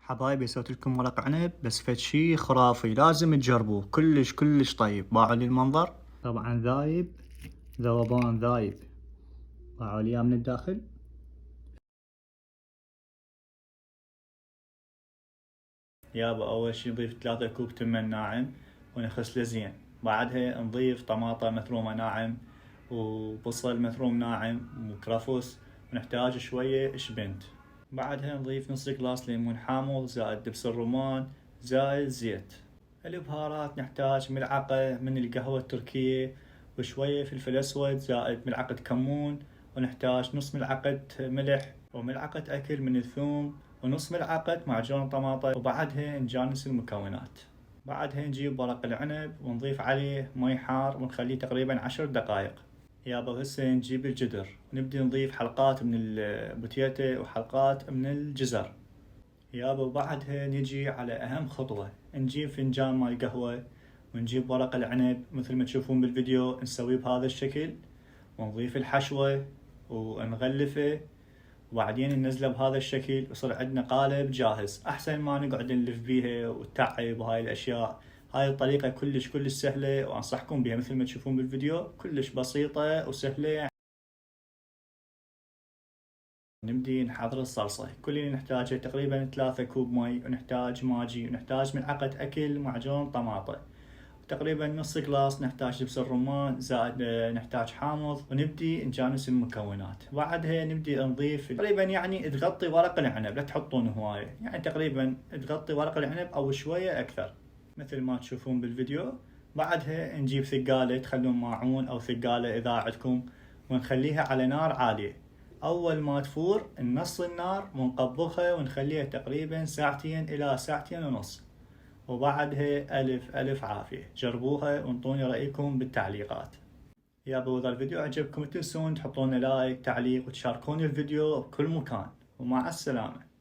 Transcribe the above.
حبايبي سويت لكم ورق عنب بس فد شي خرافي لازم تجربوه كلش طيب. باعوا لي المنظر طبعا ذايب ذوبان ذايب. باعوا لي من الداخل. يابا اول شي نضيف 3 كوب تمن ناعم ونغسله زين. بعدها نضيف طماطة مثرومة ناعم وبصل مثروم ناعم وكرفس ونحتاج شوية شبنت. بعدها نضيف نص كلاس ليمون حامض زائد دبس الرمان زائد زيت. البهارات نحتاج ملعقة من القهوة التركية وشوية فلفل اسود زائد ملعقة كمون، ونحتاج نص ملعقة ملح وملعقة اكل من الثوم ونص ملعقة معجون طماطة. وبعدها نجانس المكونات. بعدها نجيب ورق العنب ونضيف عليه مي حار ونخليه تقريبا 10 دقائق. يابا هسه نجيب الجدر ونبدي نضيف حلقات من البوتيتا وحلقات من الجزر. يابا وبعدها نجي على اهم خطوة، نجيب فنجان ماي قهوة ونجيب ورق العنب مثل ما تشوفون بالفيديو نسويه بهذا الشكل ونضيف الحشوة ونغلفه وبعدين ننزله بهذا الشكل ويصير عندنا قالب جاهز. احسن ما نقعد نلف بيها ونتعب وهاي الاشياء. هاي الطريقة كلش سهلة وانصحكم بها مثل ما تشوفون بالفيديو، كلش بسيطة وسهلة. نبدي نحضر الصلصة. كل اللي نحتاجه تقريبا 3 كوب مي، ونحتاج ماجي، ونحتاج ملعقة اكل معجون طماطة، تقريبا نص كلاس نحتاج دبس الرمان زائد نحتاج حامض. ونبدي نجانس المكونات. بعدها نبدي نضيف تقريبا يعني تغطي ورق العنب، لا تحطون هواية، يعني تقريبا تغطي ورق العنب او شوية اكثر مثل ما تشوفون بالفيديو. بعدها نجيب ثقالة، تخلون ماعون او ثقالة اذا عندكم، ونخليها على نار عالية. اول ما تفور نص النار ونقبضها ونخليها تقريبا ساعتين الى ساعتين ونص. وبعدها ألف عافية. جربوها وانطوني رأيكم بالتعليقات. يابا إذا الفيديو عجبكم تنسون تحطون لايك تعليق وتشاركون الفيديو بكل مكان. ومع السلامة.